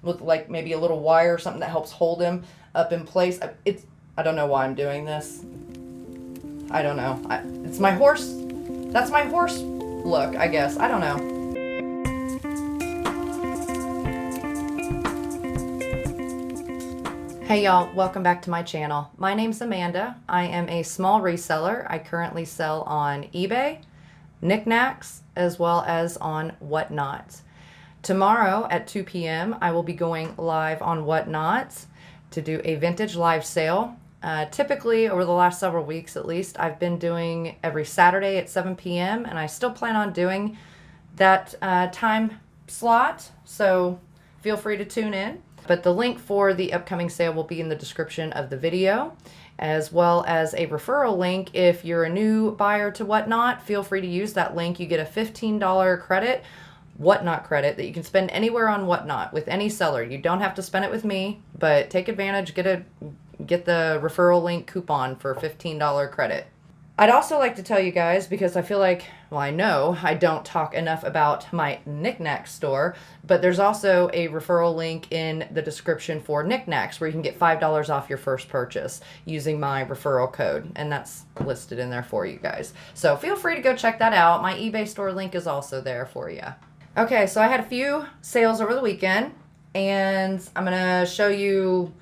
with like maybe a little wire or something that helps hold him up in place. I don't know why I'm doing this. I don't know. It's my horse. That's my horse look, I guess. I don't know. Hey y'all, welcome back to my channel. My name's Amanda. I am a small reseller. I currently sell on eBay, Niknax, as well as on Whatnot. Tomorrow at 2 p.m. I will be going live on Whatnot to do a vintage live sale. Typically, over the last several weeks at least, I've been doing every Saturday at 7 p.m. and I still plan on doing that time slot, so feel free to tune in. But the link for the upcoming sale will be in the description of the video, as well as a referral link. If you're a new buyer to Whatnot, feel free to use that link. You get a $15 credit, Whatnot credit, that you can spend anywhere on Whatnot with any seller. You don't have to spend it with me, but take advantage, get the referral link coupon for $15 credit. I'd also like to tell you guys, because I feel like, well, I know I don't talk enough about my Niknax store, but there's also a referral link in the description for Niknax where you can get $5 off your first purchase using my referral code, and that's listed in there for you guys. So feel free to go check that out. My eBay store link is also there for you. Okay, so I had a few sales over the weekend, and I'm going to show you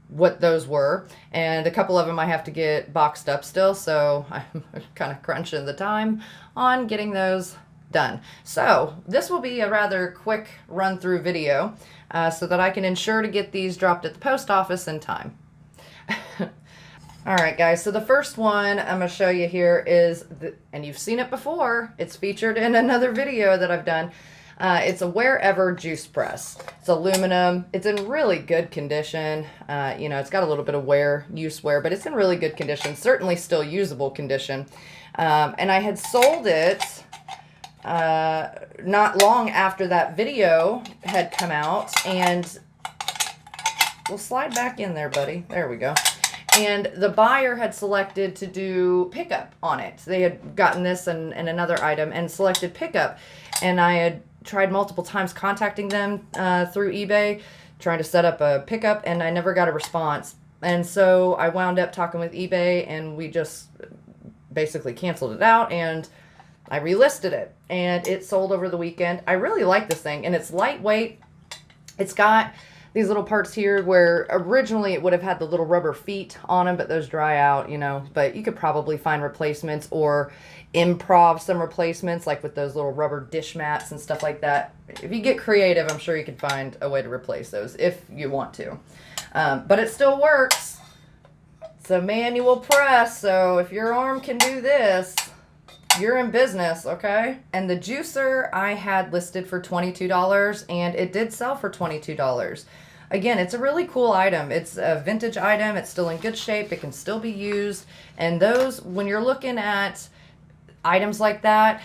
what those were, and a couple of them I have to get boxed up still, so I'm kind of crunching the time on getting those done. So this will be a rather quick run through video so that I can ensure to get these dropped at the post office in time. Alright guys, so the first one I'm going to show you here is, and you've seen it before, it's featured in another video that I've done. It's a Wherever juice press. It's aluminum. It's in really good condition. It's got a little bit of use wear, but it's in really good condition. Certainly still usable condition. And I had sold it not long after that video had come out. And we'll slide back in there, buddy. There we go. And the buyer had selected to do pickup on it. They had gotten this and another item and selected pickup. And I had tried multiple times contacting them through eBay, trying to set up a pickup, and I never got a response. And so I wound up talking with eBay, and we just basically canceled it out, and I relisted it. And it sold over the weekend. I really like this thing, and it's lightweight. It's got these little parts here where originally it would have had the little rubber feet on them, but those dry out, but you could probably find replacements or improv some replacements, like with those little rubber dish mats and stuff like that. If you get creative, I'm sure you could find a way to replace those if you want to. But it still works. It's a manual press, so if your arm can do this, you're in business, okay? And the juicer I had listed for $22, and it did sell for $22. Again, it's a really cool item. It's a vintage item. It's still in good shape. It can still be used. And those, when you're looking at items like that,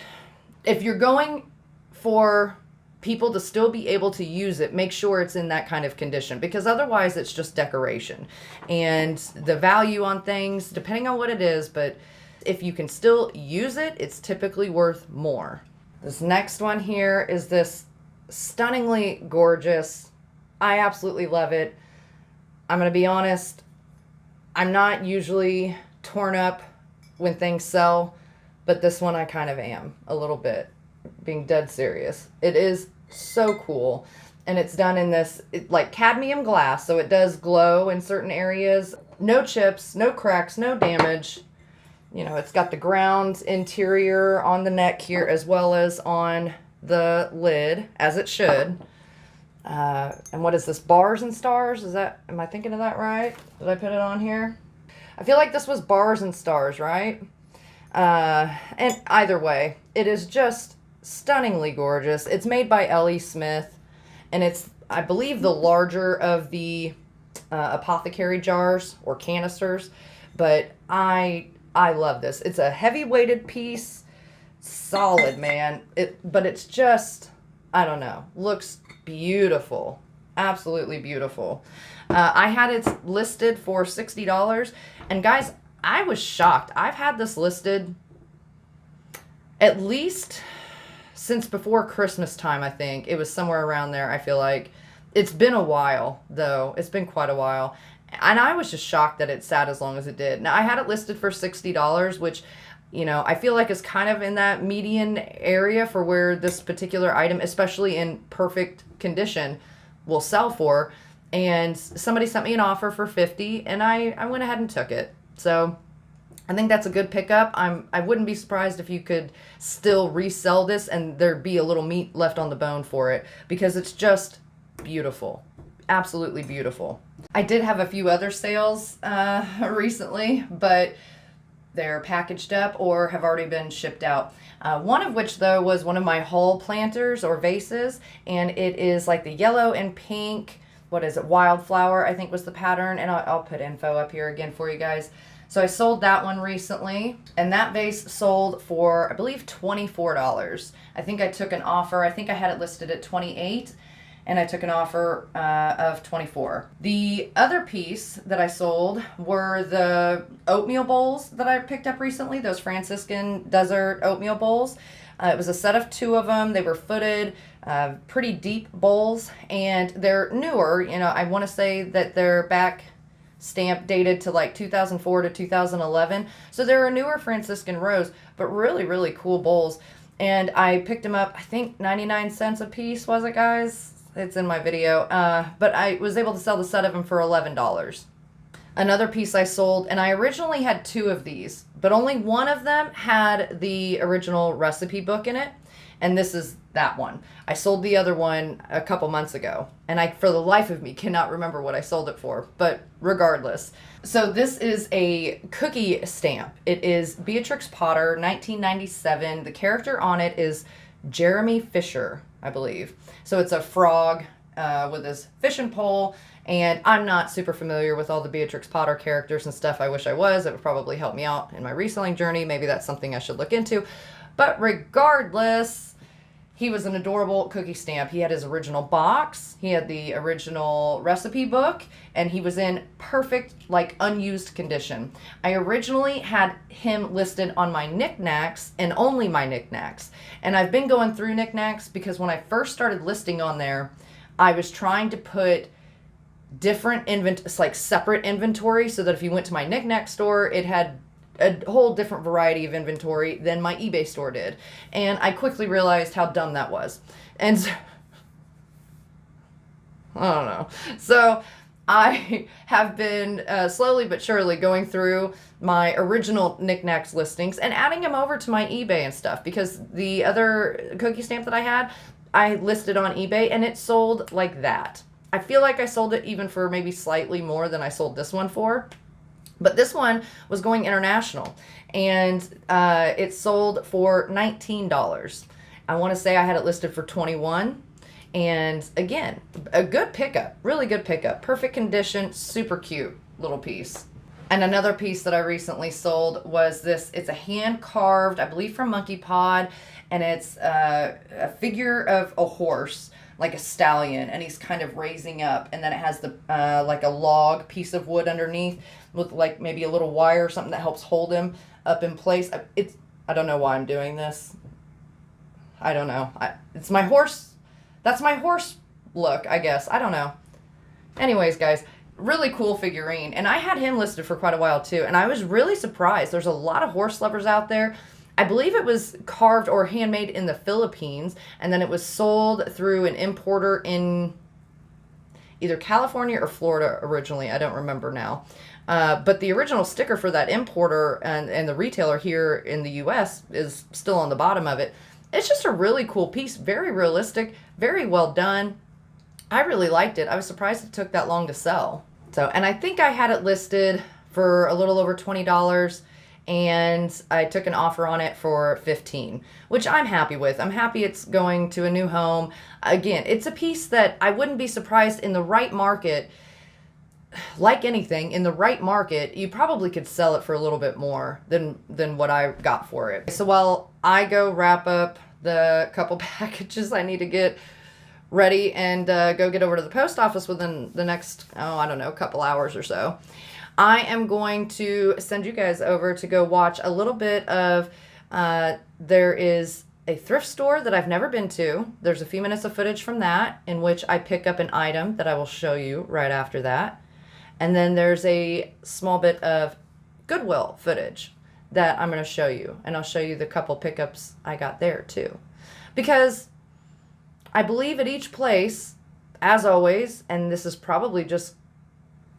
if you're going for people to still be able to use it, make sure it's in that kind of condition, because otherwise it's just decoration. And the value on things, depending on what it is, but if you can still use it, it's typically worth more. This next one here is this stunningly gorgeous. I absolutely love it. I'm going to be honest, I'm not usually torn up when things sell, but this one I kind of am a little bit, being dead serious. It is so cool, and it's done in this like cadmium glass, so it does glow in certain areas. No chips, no cracks, no damage. It's got the ground interior on the neck here as well as on the lid, as it should. And what is this, bars and stars? Am I thinking of that right? Did I put it on here? I feel like this was bars and stars, right? And either way, it is just stunningly gorgeous. It's made by L.E. Smith, and it's, I believe, the larger of the apothecary jars or canisters, but I love this. It's a heavy-weighted piece, solid, man. But it's just, I don't know, looks beautiful, absolutely beautiful. I had it listed for $60, and guys, I was shocked. I've had this listed at least since before Christmas time, I think. It was somewhere around there, I feel like. It's been a while, though. It's been quite a while. And I was just shocked that it sat as long as it did. Now, I had it listed for $60, which, you know, I feel like is kind of in that median area for where this particular item, especially in perfect condition, will sell for. And somebody sent me an offer for $50, and I went ahead and took it. So I think that's a good pickup. I wouldn't be surprised if you could still resell this and there'd be a little meat left on the bone for it, because it's just beautiful. Absolutely beautiful. I did have a few other sales recently, but they're packaged up or have already been shipped out. One of which, though, was one of my hall planters or vases, and it is like the yellow and pink, what is it, wildflower, I think was the pattern, and I'll put info up here again for you guys. So I sold that one recently, and that vase sold for, I believe, $24. I think I took an offer. I think I had it listed at $28, and I took an offer of $24. The other piece that I sold were the oatmeal bowls that I picked up recently, those Franciscan desert oatmeal bowls. It was a set of 2 of them. They were footed, pretty deep bowls, and they're newer. You know, I want to say that they're back stamp dated to like 2004 to 2011. So they're a newer Franciscan rose, but really, really cool bowls. And I picked them up, I think 99 cents a piece, was it, guys? It's in my video. But I was able to sell the set of them for $11. Another piece I sold, and I originally had 2 of these, but only one of them had the original recipe book in it. And this is that one. I sold the other one a couple months ago, and I, for the life of me, cannot remember what I sold it for, but regardless. So this is a cookie stamp. It is Beatrix Potter, 1997. The character on it is Jeremy Fisher, I believe. So it's a frog with his fishing pole, and I'm not super familiar with all the Beatrix Potter characters and stuff. I wish I was. It would probably help me out in my reselling journey. Maybe that's something I should look into. But regardless, he was an adorable cookie stamp. He had his original box, he had the original recipe book, and he was in perfect, like, unused condition. I originally had him listed on my Niknax and only my Niknax. And I've been going through Niknax because when I first started listing on there, I was trying to put different separate inventory, so that if you went to my Niknax store, it had a whole different variety of inventory than my eBay store did. And I quickly realized how dumb that was. And so, I don't know. So I have been slowly but surely going through my original Niknax listings and adding them over to my eBay and stuff, because the other cookie stamp that I had, I listed on eBay and it sold like that. I feel like I sold it even for maybe slightly more than I sold this one for. But this one was going international, and it sold for $19. I want to say I had it listed for $21. And again, a good pickup, really good pickup. Perfect condition, super cute little piece. And another piece that I recently sold was this. It's a hand carved, I believe from Monkey Pod, and it's a figure of a horse, like a stallion, and he's kind of raising up, and then it has the like a log piece of wood underneath with like maybe a little wire or something that helps hold him up in place. I don't know why I'm doing this. I don't know. It's my horse. That's my horse look, I guess. I don't know. Anyways, guys, really cool figurine, and I had him listed for quite a while too, and I was really surprised. There's a lot of horse lovers out there. I believe it was carved or handmade in the Philippines, and then it was sold through an importer in either California or Florida originally. I don't remember now. But the original sticker for that importer and the retailer here in the U.S. is still on the bottom of it. It's just a really cool piece, very realistic, very well done. I really liked it. I was surprised it took that long to sell. So, and I think I had it listed for a little over $20. And I took an offer on it for $15, which I'm happy with. I'm happy it's going to a new home. Again, it's a piece that I wouldn't be surprised in the right market. Like anything, in the right market, you probably could sell it for a little bit more than what I got for it. So while I go wrap up the couple packages I need to get ready and go get over to the post office within the next, I don't know, couple hours or so, I am going to send you guys over to go watch a little bit of, there is a thrift store that I've never been to. There's a few minutes of footage from that in which I pick up an item that I will show you right after that. And then there's a small bit of Goodwill footage that I'm going to show you. And I'll show you the couple pickups I got there too. Because I believe at each place, as always, and this is probably just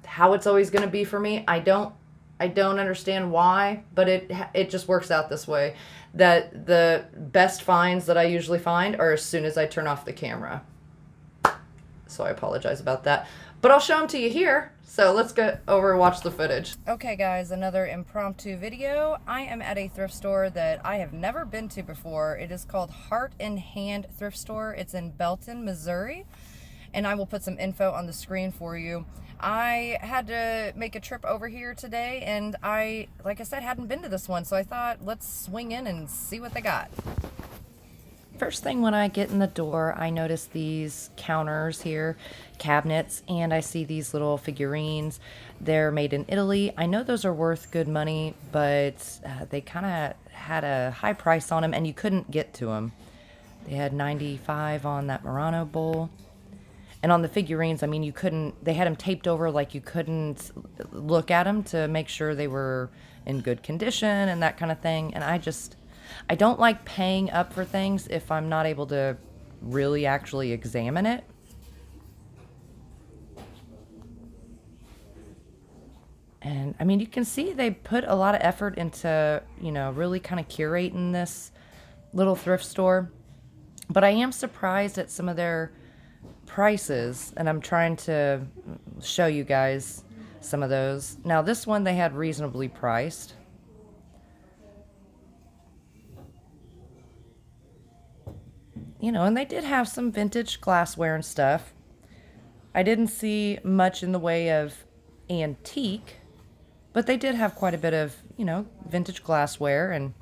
how it's always going to be for me. I don't understand why, but it just works out this way. That the best finds that I usually find are as soon as I turn off the camera. So I apologize about that. But I'll show them to you here. So let's go over and watch the footage. Okay guys, another impromptu video. I am at a thrift store that I have never been to before. It is called Heart and Hand Thrift Store. It's in Belton, Missouri. And I will put some info on the screen for you. I had to make a trip over here today, and I, like I said, hadn't been to this one, so I thought, let's swing in and see what they got. First thing when I get in the door, I notice these counters here, cabinets, and I see these little figurines. They're made in Italy. I know those are worth good money, but they kind of had a high price on them, and you couldn't get to them. They had $95 on that Murano bowl. And on the figurines, I mean, you couldn't, they had them taped over like you couldn't look at them to make sure they were in good condition and that kind of thing. And I don't like paying up for things if I'm not able to really actually examine it. And I mean, you can see they put a lot of effort into, you know, really kind of curating this little thrift store. But I am surprised at some of their prices, and I'm trying to show you guys some of those. Now this one they had reasonably priced. You know, and they did have some vintage glassware and stuff. I didn't see much in the way of antique, but they did have quite a bit of, you know, vintage glassware, and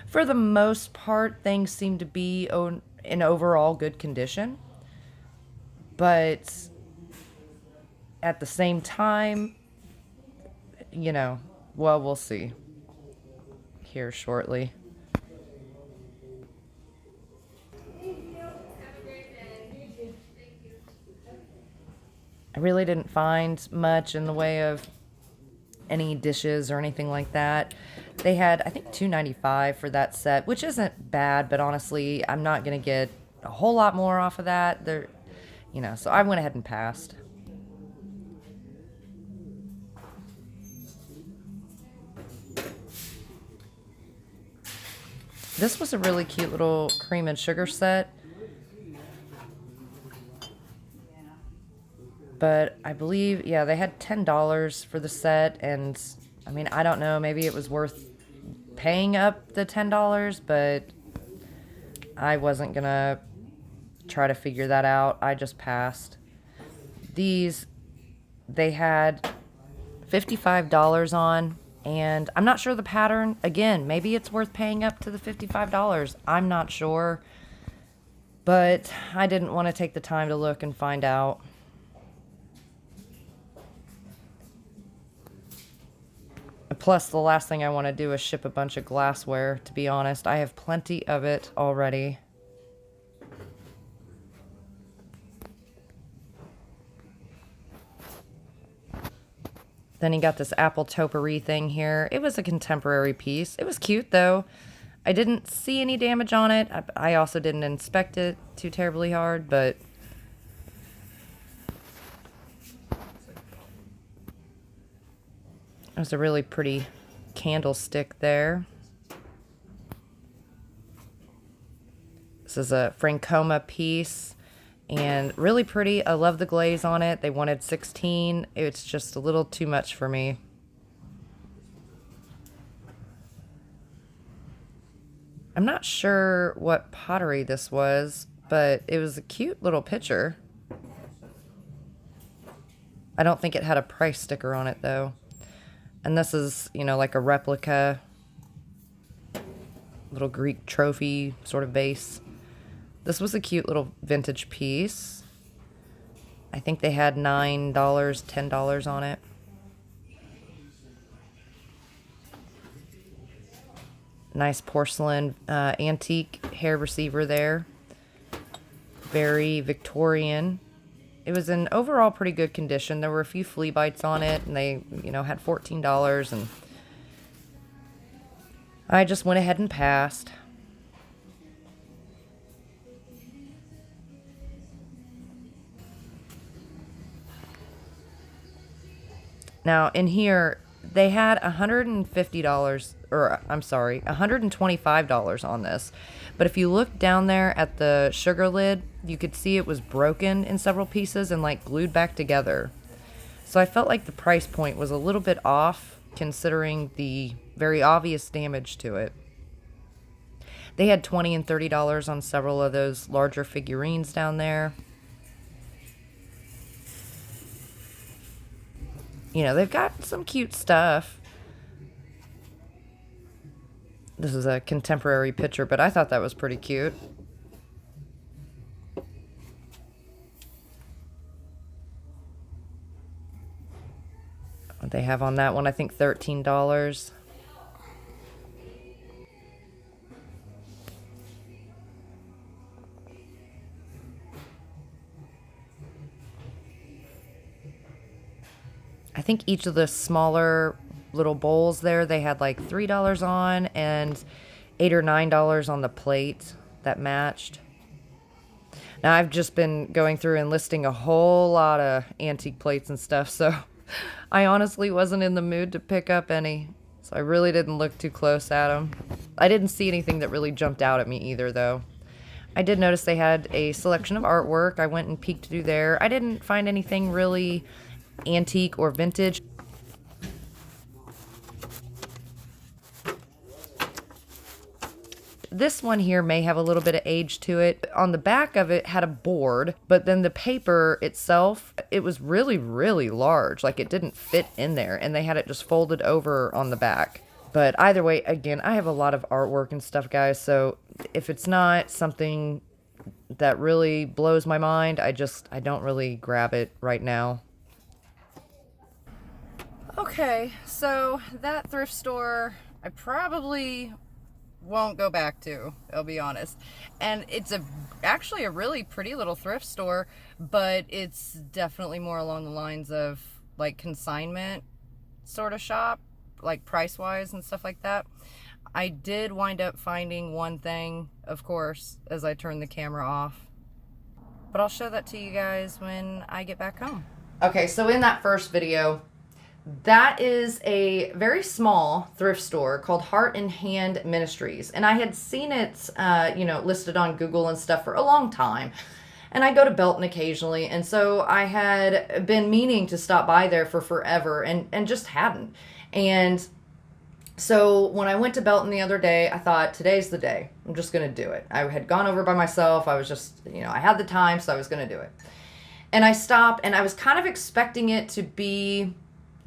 for the most part things seem to be in overall good condition. But at the same time, you know, well, we'll see here shortly. I really didn't find much in the way of any dishes or anything like that. They had, I think, $2.95 for that set, which isn't bad, but honestly, I'm not going to get a whole lot more off of that. You know, so I went ahead and passed. This was a really cute little cream and sugar set. But I believe, yeah, they had $10 for the set, and I mean, I don't know, maybe it was worth paying up the $10, but I wasn't gonna try to figure that out. I just passed. These, they had $55 on, and I'm not sure the pattern. Again, maybe it's worth paying up to the $55. I'm not sure, but I didn't want to take the time to look and find out. Plus, the last thing I want to do is ship a bunch of glassware, to be honest. I have plenty of it already. Then you got this apple topiary thing here. It was a contemporary piece. It was cute, though. I didn't see any damage on it. I also didn't inspect it too terribly hard, but it was a really pretty candlestick there. This is a Francoma piece, and really pretty. I love the glaze on it. They wanted 16. It's just a little too much for me. I'm not sure what pottery this was, but it was a cute little picture. I don't think it had a price sticker on it, though. And this is, you know, like a replica, little Greek trophy sort of vase. This was a cute little vintage piece. I think they had $9, $10 on it. Nice porcelain antique hair receiver there. Very Victorian. It was in overall pretty good condition. There were a few flea bites on it, and they, you know, had $14, and I just went ahead and passed. Now, in here, they had $150, or I'm sorry, $125 on this. But if you look down there at the sugar lid, you could see it was broken in several pieces and like glued back together. So I felt like the price point was a little bit off considering the very obvious damage to it. They had $20 and $30 on several of those larger figurines down there. You know, they've got some cute stuff. This is a contemporary picture, but I thought that was pretty cute. What they have on that one, I think $13. I think each of the smaller little bowls there, they had like $3 on and $8 or $9 on the plate that matched. Now I've just been going through and listing a whole lot of antique plates and stuff, so I honestly wasn't in the mood to pick up any. So I really didn't look too close at them. I didn't see anything that really jumped out at me either, though. I did notice they had a selection of artwork. I went and peeked through there. I didn't find anything really antique or vintage. This one here may have a little bit of age to it. On the back of it had a board, but then the paper itself, it was really, really large. Like it didn't fit in there, and they had it just folded over on the back. But either way, again, I have a lot of artwork and stuff, guys, so if it's not something that really blows my mind, I don't really grab it right now. Okay, so that thrift store, I probably won't go back to, I'll be honest. And it's actually a really pretty little thrift store, but it's definitely more along the lines of like consignment sort of shop, like price-wise and stuff like that. I did wind up finding one thing, of course, as I turned the camera off. But I'll show that to you guys when I get back home. Okay, so in that first video, that is a very small thrift store called Heart and Hand Ministries. And I had seen it, listed on Google and stuff for a long time. And I go to Belton occasionally. And so I had been meaning to stop by there for forever and just hadn't. And so when I went to Belton the other day, I thought, today's the day. I'm just going to do it. I had gone over by myself. I was just, I had the time, so I was going to do it. And I stopped, and I was kind of expecting it to be,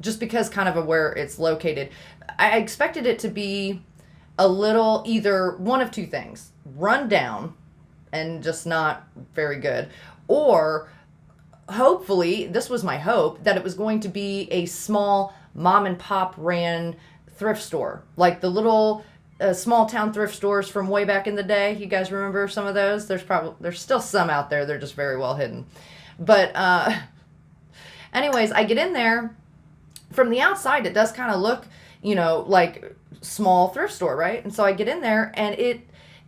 just because kind of where it's located, I expected it to be a little, either one of two things: run down and just not very good, or hopefully, this was my hope, that it was going to be a small mom and pop ran thrift store, like the little small town thrift stores from way back in the day. You guys remember some of those? There's still some out there. They're just very well hidden. But anyways, I get in there. From the outside, it does kind of look, like small thrift store, right? And so I get in there, and it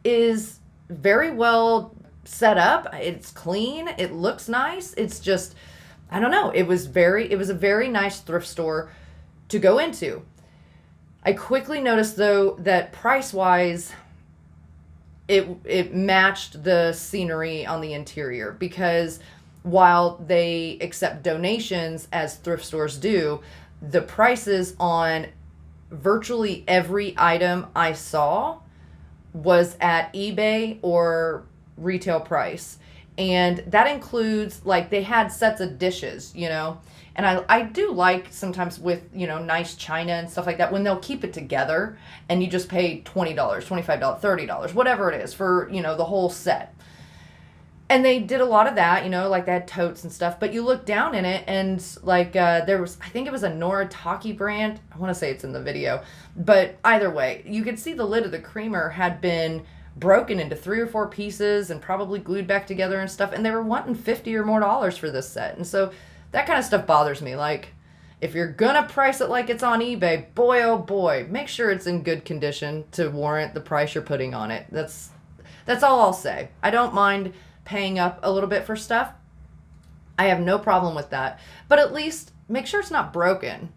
is very well set up. It's clean. It looks nice. It's just, I don't know. It was a very nice thrift store to go into. I quickly noticed, though, that price-wise, it matched the scenery on the interior, because while they accept donations, as thrift stores do, the prices on virtually every item I saw was at eBay or retail price. And that includes, like, they had sets of dishes, and I do like sometimes with, nice china and stuff like that, when they'll keep it together and you just pay $20, $25, $30, whatever it is for, the whole set. And they did a lot of that, you know, like they had totes and stuff. But you look down in it, and like there was, I think it was a Noritake brand. I want to say it's in the video. But either way, you could see the lid of the creamer had been broken into 3 or 4 pieces and probably glued back together and stuff. And they were wanting $50 or more for this set. And so that kind of stuff bothers me. Like, if you're gonna price it like it's on eBay, boy oh boy, make sure it's in good condition to warrant the price you're putting on it. That's all I'll say. I don't mind paying up a little bit for stuff. I have no problem with that. But at least make sure it's not broken.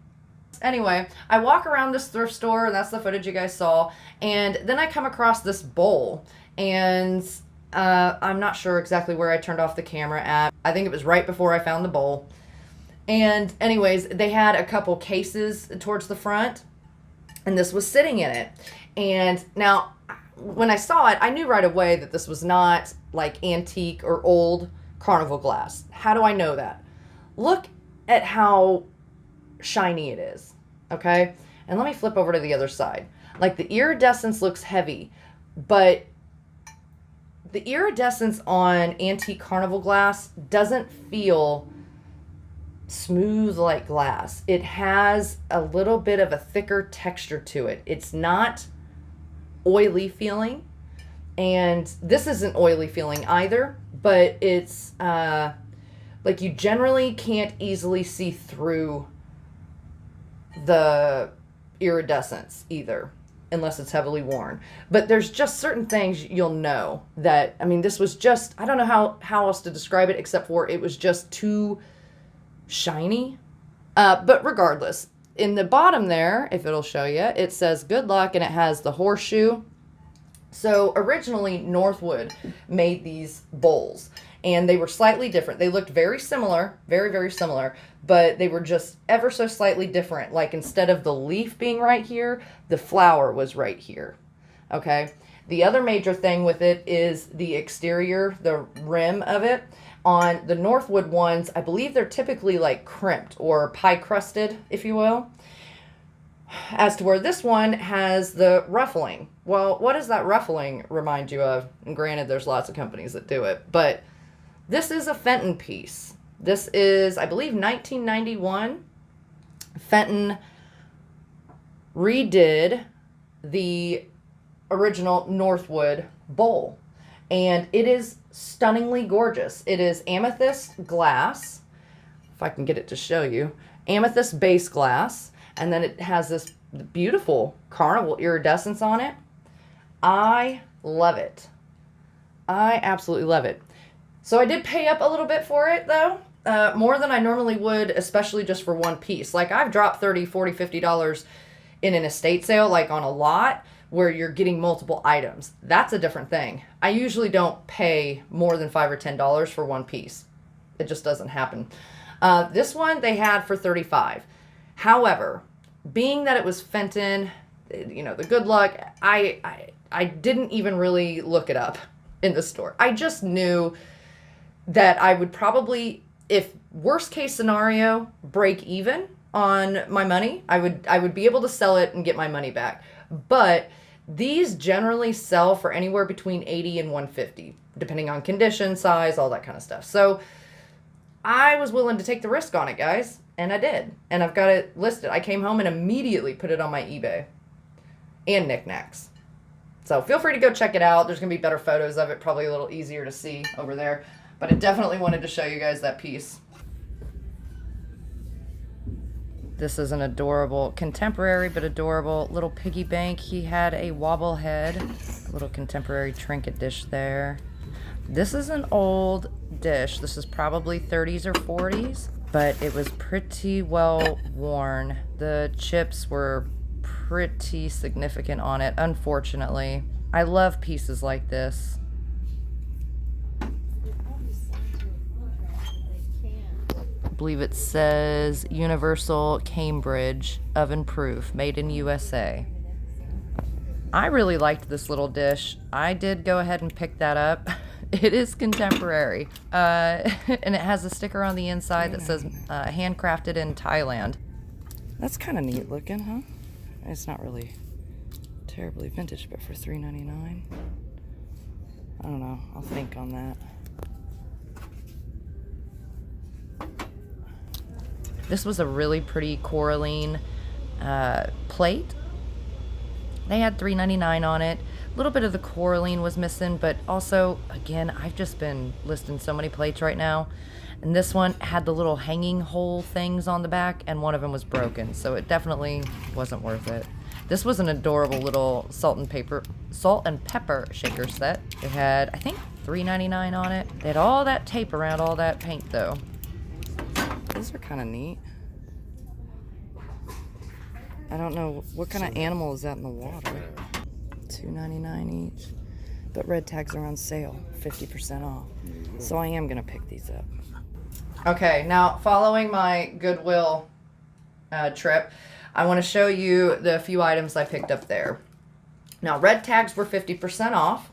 Anyway, I walk around this thrift store, and that's the footage you guys saw, and then I come across this bowl, and I'm not sure exactly where I turned off the camera at. I think it was right before I found the bowl. And anyways, they had a couple cases towards the front, and this was sitting in it. And now, when I saw it, I knew right away that this was not like antique or old Carnival glass. How do I know that? Look at how shiny it is, okay? And let me flip over to the other side. Like, the iridescence looks heavy, but the iridescence on antique Carnival glass doesn't feel smooth like glass. It has a little bit of a thicker texture to it. It's not oily feeling, and this isn't oily feeling either, but it's like, you generally can't easily see through the iridescence either, unless it's heavily worn. But there's just certain things you'll know that, I mean, this was just, I don't know how else to describe it except for it was just too shiny. But regardless, in the bottom there, if it'll show you, it says good luck, and it has the horseshoe. So originally Northwood made these bowls, and they were slightly different. They looked very similar, very, very similar, but they were just ever so slightly different. Like, instead of the leaf being right here, the flower was right here. Okay. The other major thing with it is the exterior, the rim of it. On the Northwood ones, I believe they're typically like crimped or pie crusted, if you will. As to where this one has the ruffling. Well, what does that ruffling remind you of? And granted, there's lots of companies that do it, but this is a Fenton piece. This is, I believe, 1991. Fenton redid the original Northwood bowl, and it is stunningly gorgeous. It is amethyst glass, if I can get it to show you, amethyst base glass, and then it has this beautiful Carnival iridescence on it. I love it. I absolutely love it. So I did pay up a little bit for it, though. More than I normally would, especially just for one piece. Like, I've dropped $30, $40, $50 in an estate sale, like on a lot, where you're getting multiple items. That's a different thing. I usually don't pay more than $5 or $10 for one piece. It just doesn't happen. This one they had for $35. However, being that it was Fenton, you know, the good luck, I didn't even really look it up in the store. I just knew that I would probably, if worst case scenario, break even on my money, I would be able to sell it and get my money back. But these generally sell for anywhere between $80 and $150, depending on condition, size, all that kind of stuff. So I was willing to take the risk on it, guys, and I did. And I've got it listed. I came home and immediately put it on my eBay and Niknax. So feel free to go check it out. There's going to be better photos of it, probably a little easier to see over there. But I definitely wanted to show you guys that piece. This is an adorable, contemporary but adorable little piggy bank. He had a wobble head, a little contemporary trinket dish there. This is an old dish. This is probably 30s or 40s, but it was pretty well worn. The chips were pretty significant on it, unfortunately. I love pieces like this. I believe it says Universal Cambridge oven proof, made in USA. I really liked this little dish. I did go ahead and pick that up. It is contemporary, and it has a sticker on the inside that says handcrafted in Thailand. That's kind of neat looking, huh? It's not really terribly vintage, but for $3.99, I don't know. I'll think on that. This was a really pretty coralline plate. They had $3.99 on it. A little bit of the coralline was missing, but also, again, I've just been listing so many plates right now. And this one had the little hanging hole things on the back, and one of them was broken, so it definitely wasn't worth it. This was an adorable little salt and pepper shaker set. It had, I think, $3.99 on it. They had all that tape around all that paint, though. These are kind of neat. I don't know what kind of animal is that in the water. $2.99 each. But red tags are on sale, 50% off. So I am gonna pick these up. Okay, now following my Goodwill trip, I want to show you the few items I picked up there. Now, red tags were 50% off,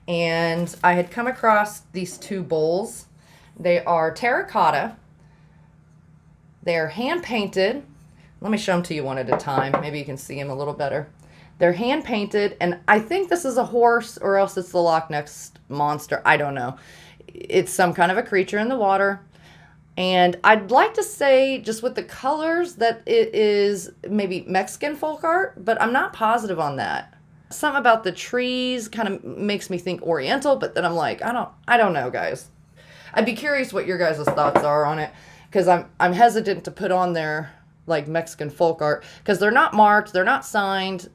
and I had come across these two bowls. They are terracotta. They're hand painted. Let me show them to you one at a time. Maybe you can see them a little better. They're hand painted, and I think this is a horse, or else it's the Loch Ness Monster. I don't know. It's some kind of a creature in the water. And I'd like to say, just with the colors, that it is maybe Mexican folk art, but I'm not positive on that. Something about the trees kind of makes me think Oriental, but then I'm like, I don't know, guys. I'd be curious what your guys' thoughts are on it, because I'm hesitant to put on there like Mexican folk art, because they're not marked, they're not signed.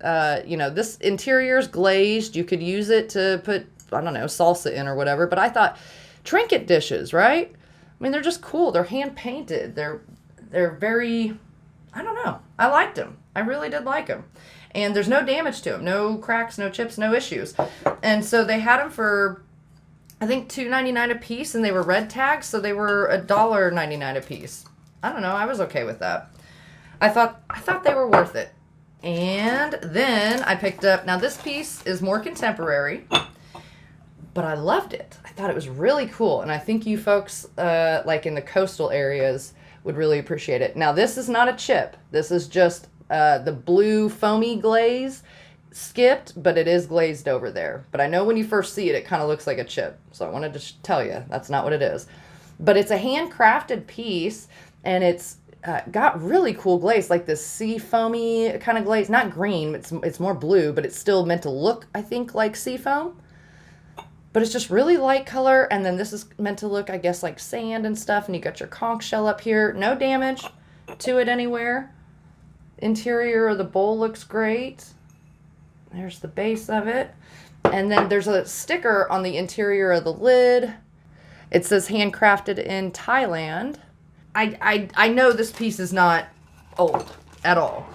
You know, this interior's glazed. You could use it to put, I don't know, salsa in or whatever. But I thought trinket dishes, right? I mean, they're just cool. They're hand painted. They're very, I don't know. I liked them. I really did like them. And there's no damage to them. No cracks, no chips, no issues. And so they had them for, I think, $2.99 a piece, and they were red tags, so they were $1.99 a piece. I don't know. I was okay with that. I thought they were worth it. And then I picked up, now this piece is more contemporary, but I loved it. I thought it was really cool, and I think you folks, like in the coastal areas, would really appreciate it. Now, this is not a chip. This is just the blue foamy glaze skipped, but it is glazed over there. But I know when you first see it, it kind of looks like a chip. So I wanted to tell you, that's not what it is. But it's a handcrafted piece, and it's got really cool glaze, like this sea foamy kind of glaze. Not green, it's more blue, but it's still meant to look, I think, like sea foam. But it's just really light color, and then this is meant to look, I guess, like sand and stuff, and you got your conch shell up here. No damage to it anywhere. Interior of the bowl looks great. There's the base of it. And then there's a sticker on the interior of the lid. It says handcrafted in Thailand. I know this piece is not old at all,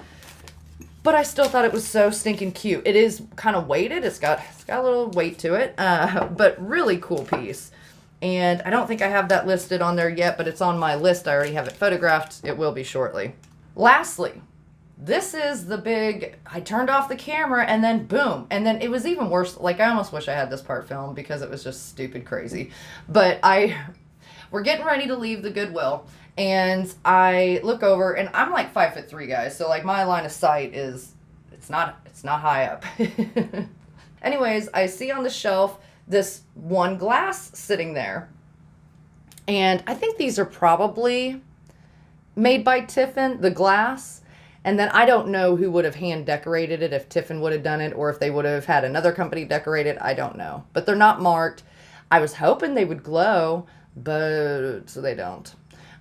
but I still thought it was so stinking cute. It is kind of weighted. It's got a little weight to it, but really cool piece. And I don't think I have that listed on there yet, but it's on my list. I already have it photographed. It will be shortly. Lastly, this is the big, I turned off the camera and then boom. And then it was even worse. Like, I almost wish I had this part filmed because it was just stupid crazy. But we're getting ready to leave the Goodwill. And I look over, and I'm like 5'3", guys. So like my line of sight is, it's not high up. Anyways, I see on the shelf this one glass sitting there. And I think these are probably made by Tiffin, the glass. And then I don't know who would have hand decorated it, if Tiffin would have done it, or if they would have had another company decorate it. I don't know. But they're not marked. I was hoping they would glow, but so they don't.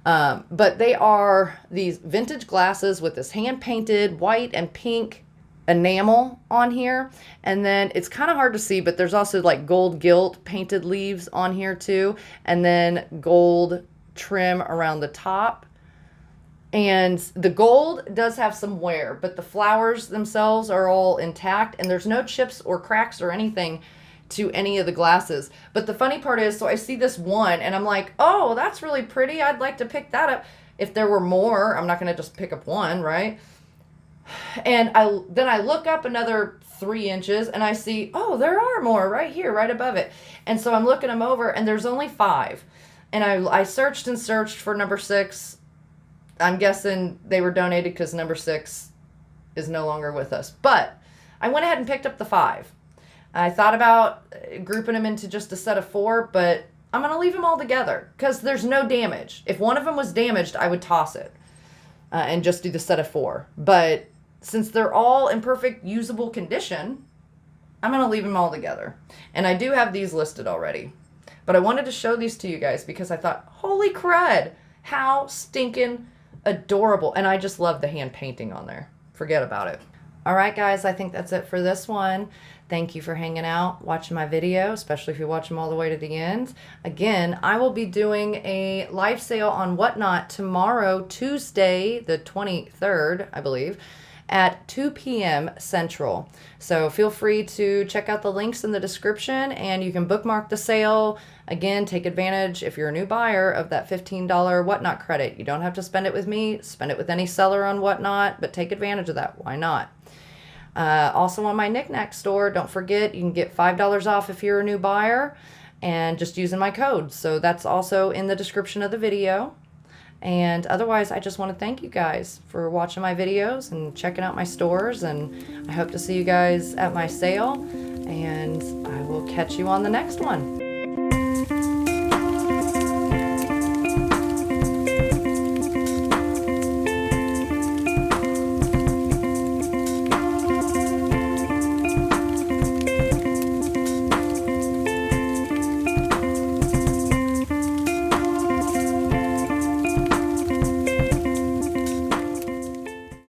But they are these vintage glasses with this hand-painted white and pink enamel on here. And then it's kind of hard to see, but there's also like gold gilt painted leaves on here too. And then gold trim around the top. And the gold does have some wear, but the flowers themselves are all intact. And there's no chips or cracks or anything to any of the glasses. But the funny part is, so I see this one and I'm like, oh, that's really pretty. I'd like to pick that up. If there were more, I'm not going to just pick up one, right? And then I look up another 3 inches and I see, oh, there are more right here, right above it. And so I'm looking them over and there's only 5. And I searched and searched for number 6. I'm guessing they were donated because number 6 is no longer with us. But I went ahead and picked up the 5. I thought about grouping them into just a set of 4, but I'm going to leave them all together because there's no damage. If one of them was damaged, I would toss it. and just do the set of 4. But since they're all in perfect usable condition, I'm going to leave them all together. And I do have these listed already. But I wanted to show these to you guys because I thought, holy crud, how stinking adorable. And I just love the hand painting on there. Forget about it. All right, guys, I think that's it for this one. Thank you for hanging out, watching my video, especially if you watch them all the way to the end. Again, I will be doing a live sale on Whatnot tomorrow, Tuesday, the 23rd, I believe, at 2 p.m. Central. So feel free to check out the links in the description, and you can bookmark the sale. Again, take advantage, if you're a new buyer, of that $15 Whatnot credit. You don't have to spend it with me. Spend it with any seller on Whatnot, but take advantage of that. Why not? Also on my Niknax store, don't forget, you can get $5 off if you're a new buyer, and just using my code. So that's also in the description of the video. And otherwise, I just want to thank you guys for watching my videos and checking out my stores. And I hope to see you guys at my sale. And I will catch you on the next one.